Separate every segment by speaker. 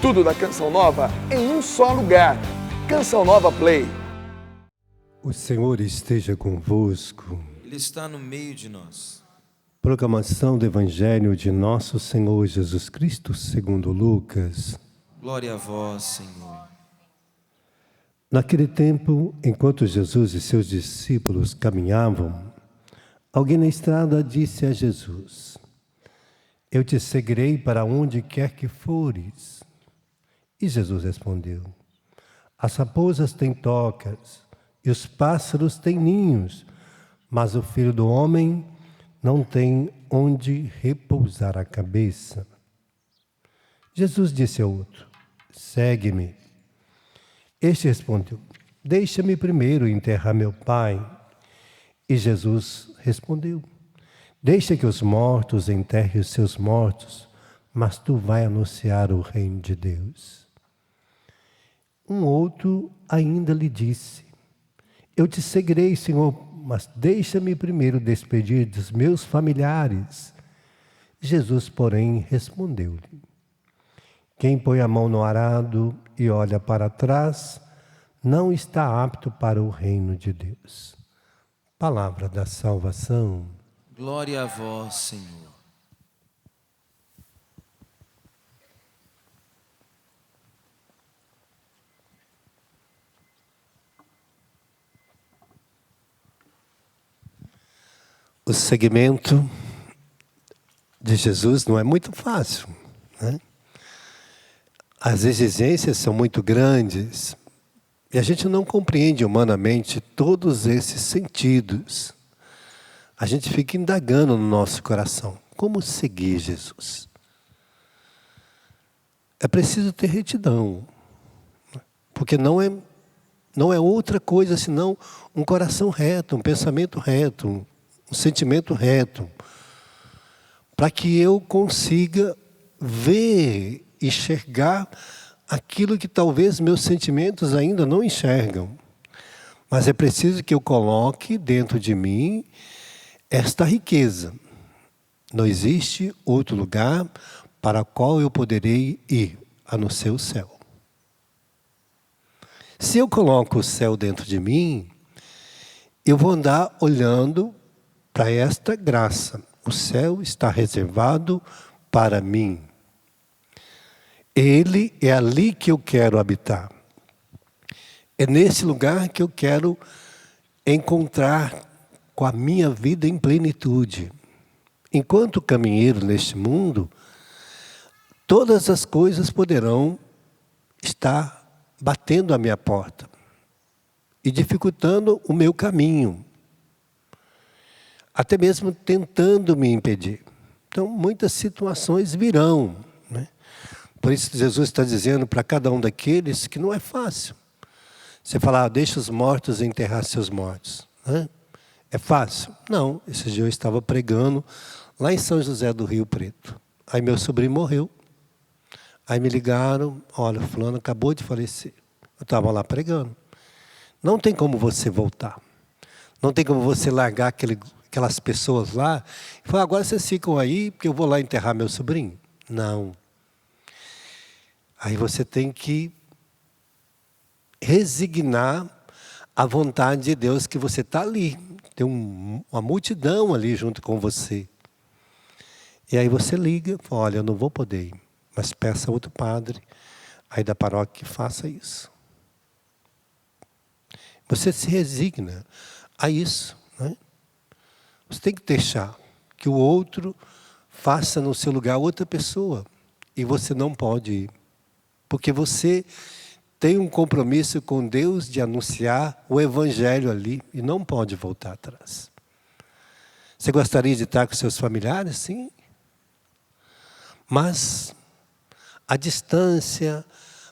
Speaker 1: Tudo da Canção Nova em um só lugar. Canção Nova Play.
Speaker 2: O Senhor esteja convosco.
Speaker 3: Ele está no meio de nós.
Speaker 2: Proclamação do Evangelho de Nosso Senhor Jesus Cristo segundo Lucas.
Speaker 3: Glória a vós, Senhor.
Speaker 2: Naquele tempo, enquanto Jesus e seus discípulos caminhavam, alguém na estrada disse a Jesus: Eu te seguirei para onde quer que fores. E Jesus respondeu: As raposas têm tocas e os pássaros têm ninhos, mas o Filho do Homem não tem onde repousar a cabeça. Jesus disse ao outro: Segue-me. Este respondeu: Deixa-me primeiro enterrar meu pai. E Jesus respondeu: Deixa que os mortos enterrem os seus mortos, mas tu vai anunciar o reino de Deus. Um outro ainda lhe disse: Eu te seguirei, Senhor, mas deixa-me primeiro despedir dos meus familiares. Jesus, porém, respondeu-lhe: Quem põe a mão no arado e olha para trás, não está apto para o reino de Deus. Palavra da salvação.
Speaker 3: Glória a vós, Senhor.
Speaker 2: O seguimento de Jesus não é muito fácil, né? As exigências são muito grandes e a gente não compreende humanamente todos esses sentidos. A gente fica indagando no nosso coração: como seguir Jesus? É preciso ter retidão, porque não é outra coisa senão um coração reto, um pensamento reto, um sentimento reto, para que eu consiga ver, enxergar aquilo que talvez meus sentimentos ainda não enxergam. Mas é preciso que eu coloque dentro de mim esta riqueza. Não existe outro lugar para o qual eu poderei ir, a não ser o céu. Se eu coloco o céu dentro de mim, eu vou andar olhando para esta graça. O céu está reservado para mim. Ele é ali que eu quero habitar. É nesse lugar que eu quero encontrar com a minha vida em plenitude. Enquanto caminheiro neste mundo, todas as coisas poderão estar batendo à minha porta e dificultando o meu caminho, até mesmo tentando me impedir. Então, muitas situações virão, né? Por isso Jesus está dizendo para cada um daqueles que não é fácil. Você falar: deixa os mortos enterrar seus mortos, né? É fácil? Não. Esse dia eu estava pregando lá em São José do Rio Preto. Aí meu sobrinho morreu. Aí me ligaram: olha, fulano acabou de falecer. Eu estava lá pregando. Não tem como você voltar. Não tem como você largar aquelas pessoas lá e falar: agora vocês ficam aí porque eu vou lá enterrar meu sobrinho. Não. Aí você tem que resignar a vontade de Deus, que você está ali. Tem uma multidão ali junto com você. E aí você liga, fala: olha, eu não vou poder ir, mas peça a outro padre aí da paróquia que faça isso. Você se resigna a isso, né? Você tem que deixar que o outro faça no seu lugar outra pessoa. E você não pode ir. Porque você tem um compromisso com Deus de anunciar o Evangelho ali e não pode voltar atrás. Você gostaria de estar com seus familiares? Sim. Mas a distância,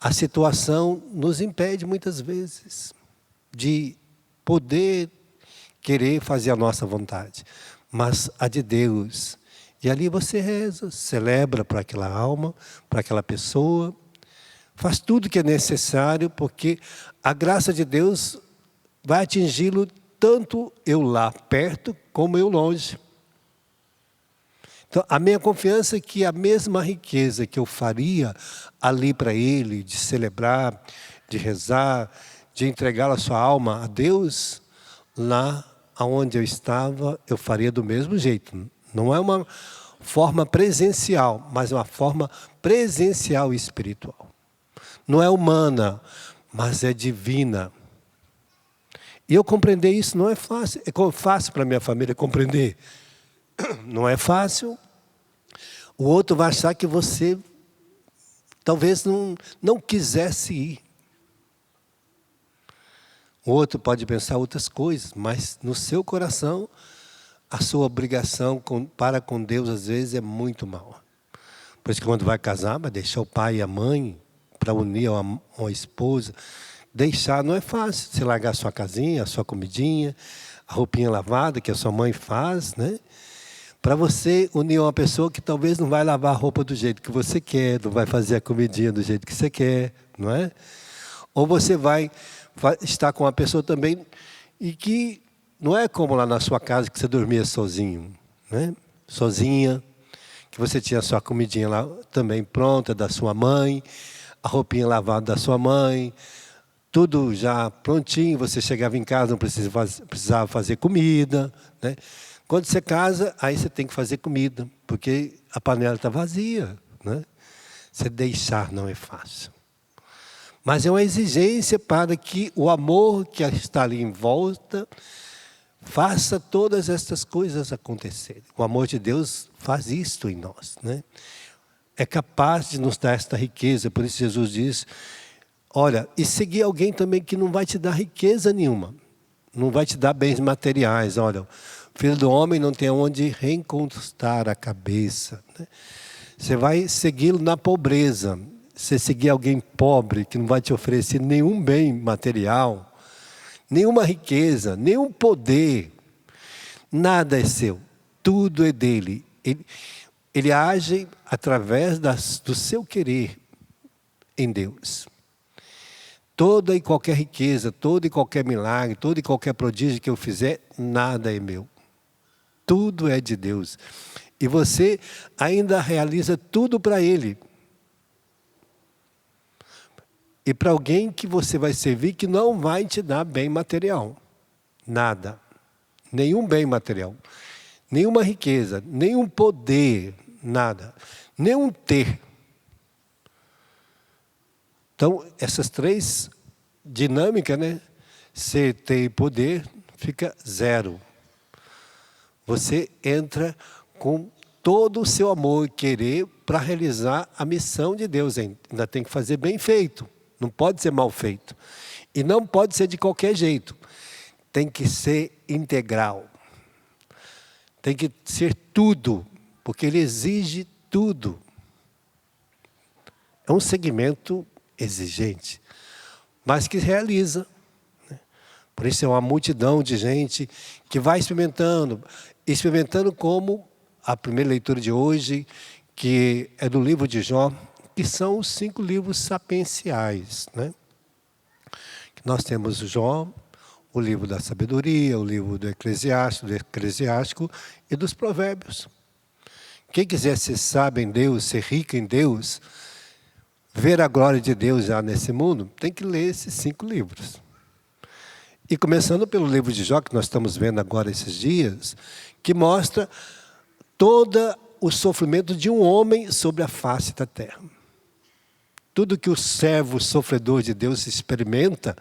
Speaker 2: a situação nos impede muitas vezes de poder querer fazer a nossa vontade. Mas a de Deus. E ali você reza, celebra para aquela alma, para aquela pessoa. Faz tudo que é necessário, porque a graça de Deus vai atingi-lo tanto eu lá perto como eu longe. Então, a minha confiança é que a mesma riqueza que eu faria ali para ele, de celebrar, de rezar, de entregar a sua alma a Deus, lá onde eu estava, eu faria do mesmo jeito. Não é uma forma presencial, mas uma forma presencial e espiritual. Não é humana, mas é divina. E eu compreender isso não é fácil. É fácil para a minha família compreender. Não é fácil. O outro vai achar que você talvez não quisesse ir. O outro pode pensar outras coisas, mas no seu coração, a sua obrigação para com Deus, às vezes, é muito maior. Por isso que quando vai casar, vai deixar o pai e a mãe para unir uma esposa. Deixar não é fácil. Você largar a sua casinha, a sua comidinha, a roupinha lavada que a sua mãe faz, né? Para você unir uma pessoa que talvez não vai lavar a roupa do jeito que você quer, não vai fazer a comidinha do jeito que você quer, não é? Ou você vai estar com uma pessoa também e que não é como lá na sua casa que você dormia sozinho, né? Sozinha, que você tinha a sua comidinha lá também pronta da sua mãe, a roupinha lavada da sua mãe, tudo já prontinho, você chegava em casa, não precisava fazer comida, né? Quando você casa, aí você tem que fazer comida, porque a panela está vazia, né? Você deixar não é fácil. Mas é uma exigência para que o amor que está ali em volta faça todas estas coisas acontecerem. O amor de Deus faz isto em nós, né? É capaz de nos dar esta riqueza. Por isso Jesus diz, olha, e seguir alguém também que não vai te dar riqueza nenhuma. Não vai te dar bens materiais. Olha, o filho do homem não tem onde reencostar a cabeça, né? Você vai segui-lo na pobreza. Você seguir alguém pobre que não vai te oferecer nenhum bem material, nenhuma riqueza, nenhum poder, nada é seu, tudo é dele. Ele age através do seu querer em Deus. Toda e qualquer riqueza, todo e qualquer milagre, todo e qualquer prodígio que eu fizer, nada é meu. Tudo é de Deus. E você ainda realiza tudo para Ele. E para alguém que você vai servir que não vai te dar bem material. Nada. Nenhum bem material. Nenhuma riqueza. Nenhum poder. Nada. Nenhum ter. Então, essas três dinâmicas, né? Ser, ter e poder, fica zero. Você entra com todo o seu amor e querer para realizar a missão de Deus. Ainda tem que fazer bem feito. Não pode ser mal feito. E não pode ser de qualquer jeito. Tem que ser integral. Tem que ser tudo, porque Ele exige tudo. É um segmento exigente, mas que realiza. Por isso é uma multidão de gente que vai experimentando como a primeira leitura de hoje, que é do livro de Jó, que são os 5 livros sapienciais, né? Nós temos o Jó, o livro da sabedoria, o livro do Eclesiástico e dos Provérbios. Quem quiser ser sábio em Deus, ser rico em Deus, ver a glória de Deus já nesse mundo, tem que ler esses 5 livros. E começando pelo livro de Jó, que nós estamos vendo agora esses dias, que mostra todo o sofrimento de um homem sobre a face da terra. Tudo que o servo sofredor de Deus experimenta,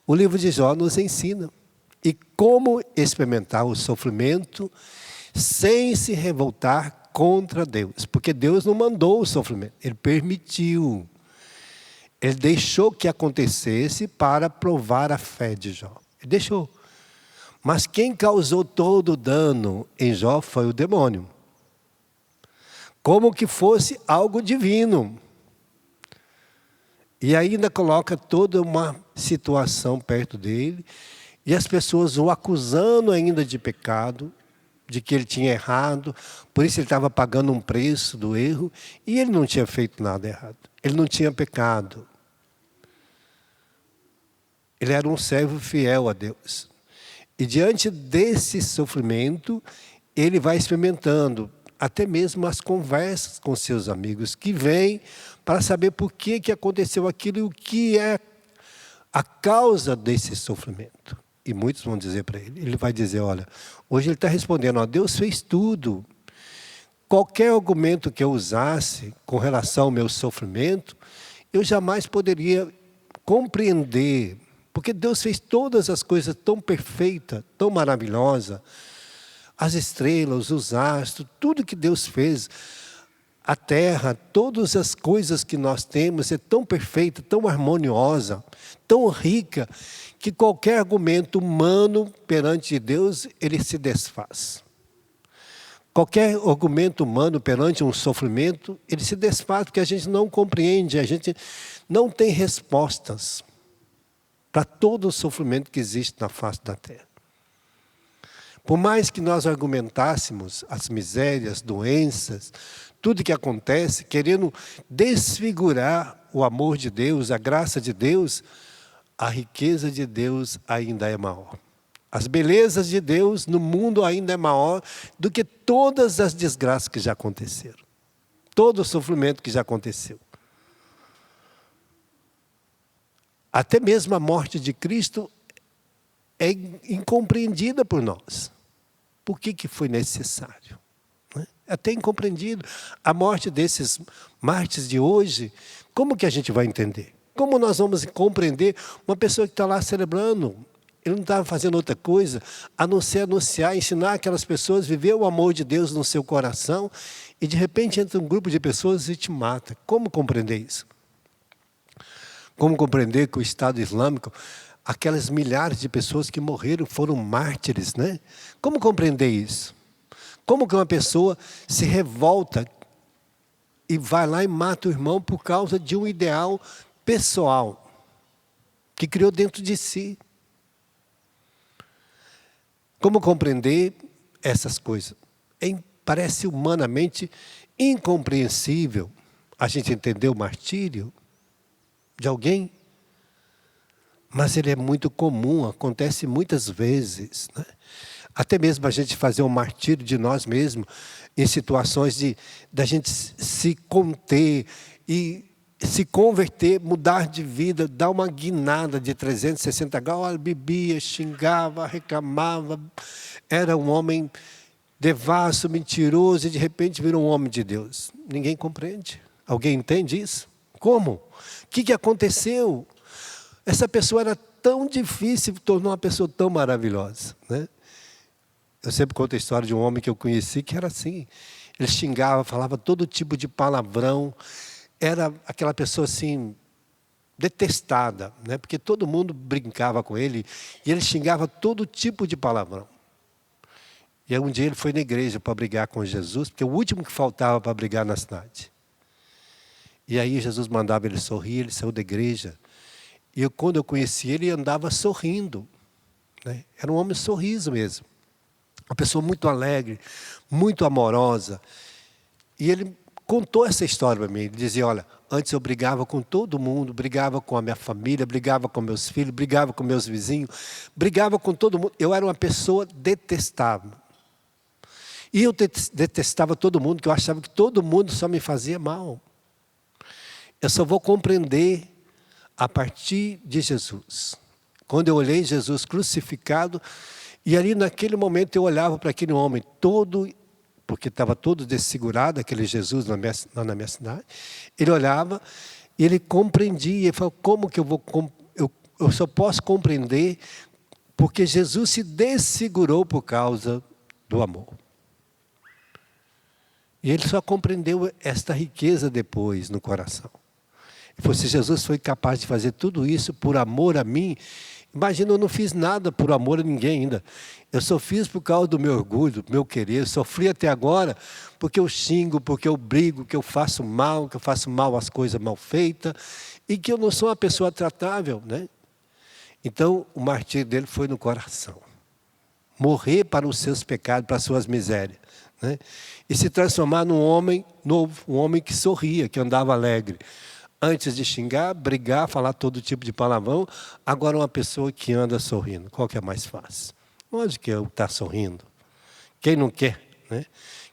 Speaker 2: o livro de Jó nos ensina. E como experimentar o sofrimento sem se revoltar contra Deus. Porque Deus não mandou o sofrimento, Ele permitiu. Ele deixou que acontecesse para provar a fé de Jó. Ele deixou. Mas quem causou todo o dano em Jó foi o demônio. Como que fosse algo divino. E ainda coloca toda uma situação perto dele. E as pessoas o acusando ainda de pecado, de que ele tinha errado. Por isso ele estava pagando um preço do erro. E ele não tinha feito nada errado. Ele não tinha pecado. Ele era um servo fiel a Deus. E diante desse sofrimento, ele vai experimentando até mesmo as conversas com seus amigos que vêm para saber por que aconteceu aquilo e o que é a causa desse sofrimento. E muitos vão dizer para ele, ele vai dizer, olha, hoje ele está respondendo, ó, Deus fez tudo. Qualquer argumento que eu usasse com relação ao meu sofrimento, eu jamais poderia compreender, porque Deus fez todas as coisas tão perfeitas, tão maravilhosas, as estrelas, os astros, tudo que Deus fez, a terra, todas as coisas que nós temos é tão perfeita, tão harmoniosa, tão rica, que qualquer argumento humano perante Deus, ele se desfaz. Qualquer argumento humano perante um sofrimento, ele se desfaz porque a gente não compreende, a gente não tem respostas para todo o sofrimento que existe na face da terra. Por mais que nós argumentássemos as misérias, doenças, tudo que acontece, querendo desfigurar o amor de Deus, a graça de Deus, a riqueza de Deus ainda é maior. As belezas de Deus no mundo ainda é maior do que todas as desgraças que já aconteceram. Todo o sofrimento que já aconteceu. Até mesmo a morte de Cristo é incompreendida por nós. Por que foi necessário? É até incompreendido. A morte desses mártires de hoje, como que a gente vai entender? Como nós vamos compreender uma pessoa que está lá celebrando? Ele não estava fazendo outra coisa, a não ser anunciar, ensinar aquelas pessoas a viver o amor de Deus no seu coração, e de repente entra um grupo de pessoas e te mata. Como compreender isso? Como compreender que o Estado Islâmico, aquelas milhares de pessoas que morreram foram mártires, né? Como compreender isso? Como que uma pessoa se revolta e vai lá e mata o irmão por causa de um ideal pessoal que criou dentro de si? Como compreender essas coisas? Parece humanamente incompreensível a gente entender o martírio de alguém, mas ele é muito comum, acontece muitas vezes, né? Até mesmo a gente fazer um martírio de nós mesmos, em situações da gente se conter e se converter, mudar de vida, dar uma guinada de 360 graus, olha, bebia, xingava, reclamava, era um homem devasso, mentiroso, e de repente virou um homem de Deus. Ninguém compreende. Alguém entende isso? Como? O que aconteceu? Essa pessoa era tão difícil, tornou uma pessoa tão maravilhosa, né? Eu sempre conto a história de um homem que eu conheci que era assim. Ele xingava, falava todo tipo de palavrão. Era aquela pessoa assim, detestada, né? Porque todo mundo brincava com ele e ele xingava todo tipo de palavrão. E aí um dia ele foi na igreja para brigar com Jesus, porque o último que faltava para brigar na cidade. E aí Jesus mandava ele sorrir, ele saiu da igreja. E quando eu conheci ele andava sorrindo, né? Era um homem sorriso mesmo. Uma pessoa muito alegre, muito amorosa. E ele contou essa história para mim. Ele dizia, olha, antes eu brigava com todo mundo, brigava com a minha família, brigava com meus filhos, brigava com meus vizinhos, brigava com todo mundo. Eu era uma pessoa detestável. E eu detestava todo mundo, porque eu achava que todo mundo só me fazia mal. Eu só vou compreender a partir de Jesus. Quando eu olhei Jesus crucificado, e ali naquele momento eu olhava para aquele homem todo, porque estava todo desfigurado, aquele Jesus lá na minha cidade. Ele olhava e ele compreendia, ele falou, como que eu só posso compreender porque Jesus se desfigurou por causa do amor. E ele só compreendeu esta riqueza depois no coração. Ele falou, se Jesus foi capaz de fazer tudo isso por amor a mim, imagina, eu não fiz nada por amor a ninguém ainda. Eu só fiz por causa do meu orgulho, do meu querer. Sofri até agora porque eu xingo, porque eu brigo, que eu faço mal às coisas mal feitas e que eu não sou uma pessoa tratável, né? Então, o martírio dele foi no coração. Morrer para os seus pecados, para as suas misérias, né? E se transformar num homem novo, um homem que sorria, que andava alegre. Antes de xingar, brigar, falar todo tipo de palavrão, agora uma pessoa que anda sorrindo. Qual que é mais fácil? Lógico que é o que está sorrindo. Quem não quer, né?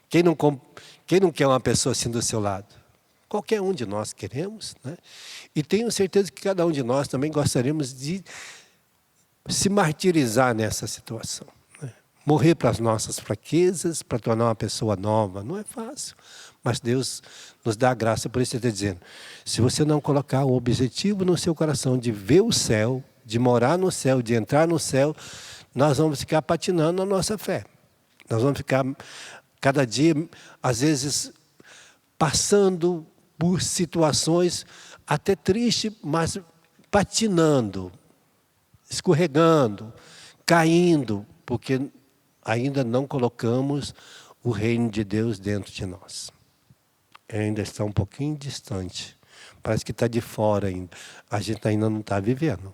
Speaker 2: Quem não quer uma pessoa assim do seu lado? Qualquer um de nós queremos, né? E tenho certeza que cada um de nós também gostaríamos de se martirizar nessa situação, né? Morrer para as nossas fraquezas, para tornar uma pessoa nova. Não é fácil, mas Deus nos dá a graça. Por isso Ele está dizendo, se você não colocar o objetivo no seu coração de ver o céu, de morar no céu, de entrar no céu, nós vamos ficar patinando na nossa fé. Nós vamos ficar, cada dia, às vezes, passando por situações até tristes, mas patinando, escorregando, caindo, porque ainda não colocamos o reino de Deus dentro de nós. Ainda está um pouquinho distante. Parece que está de fora ainda. A gente ainda não está vivendo.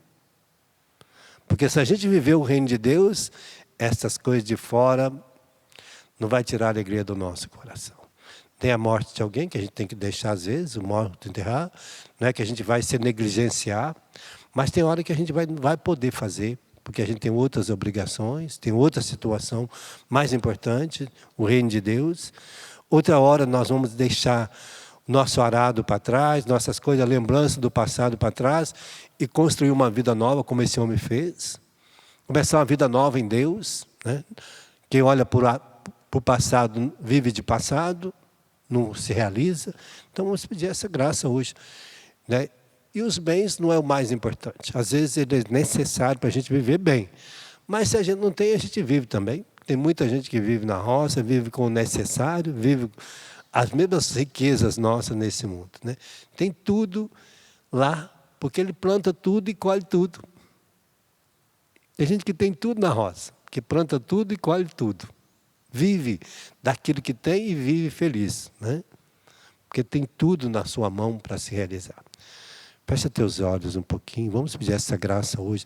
Speaker 2: Porque se a gente viver o reino de Deus, essas coisas de fora não vai tirar a alegria do nosso coração. Tem a morte de alguém que a gente tem que deixar às vezes, o morto enterrar, não é que a gente vai se negligenciar, mas tem hora que a gente vai poder fazer, porque a gente tem outras obrigações, tem outra situação mais importante, o reino de Deus. Outra hora nós vamos deixar o nosso arado para trás, nossas coisas, a lembrança do passado para trás e construir uma vida nova, como esse homem fez. Começar uma vida nova em Deus, né? Quem olha para o passado vive de passado, não se realiza. Então vamos pedir essa graça hoje, né? E os bens não é o mais importante. Às vezes ele é necessário para a gente viver bem. Mas se a gente não tem, a gente vive também. Tem muita gente que vive na roça, vive com o necessário, vive as mesmas riquezas nossas nesse mundo, né? Tem tudo lá, porque ele planta tudo e colhe tudo. Tem gente que tem tudo na roça, que planta tudo e colhe tudo. Vive daquilo que tem e vive feliz, né? Porque tem tudo na sua mão para se realizar. Fecha teus olhos um pouquinho, vamos pedir essa graça hoje.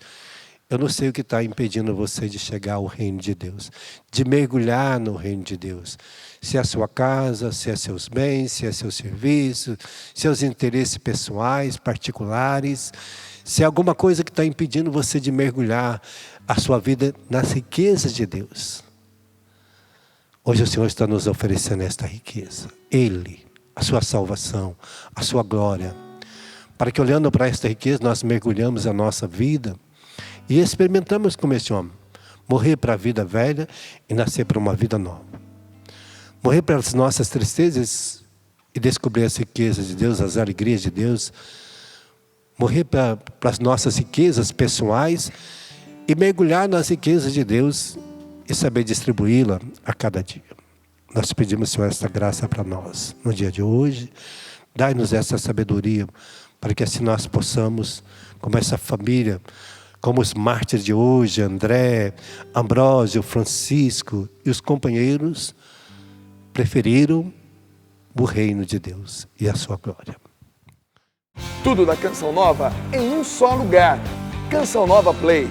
Speaker 2: Eu não sei o que está impedindo você de chegar ao reino de Deus, de mergulhar no reino de Deus. Se é a sua casa, se é seus bens, se é seu serviço, seus interesses pessoais, particulares. Se é alguma coisa que está impedindo você de mergulhar a sua vida nas riquezas de Deus. Hoje o Senhor está nos oferecendo esta riqueza. Ele, a sua salvação, a sua glória. Para que olhando para esta riqueza nós mergulhamos a nossa vida e experimentamos como esse homem. Morrer para a vida velha e nascer para uma vida nova. Morrer para as nossas tristezas e descobrir as riquezas de Deus, as alegrias de Deus. Morrer para as nossas riquezas pessoais e mergulhar nas riquezas de Deus e saber distribuí-la a cada dia. Nós pedimos, Senhor, esta graça para nós no dia de hoje. Dai-nos essa sabedoria para que assim nós possamos, como essa família, como os mártires de hoje, André, Ambrósio, Francisco e os companheiros, preferiram o reino de Deus e a sua glória.
Speaker 1: Tudo da Canção Nova em um só lugar. Canção Nova Play.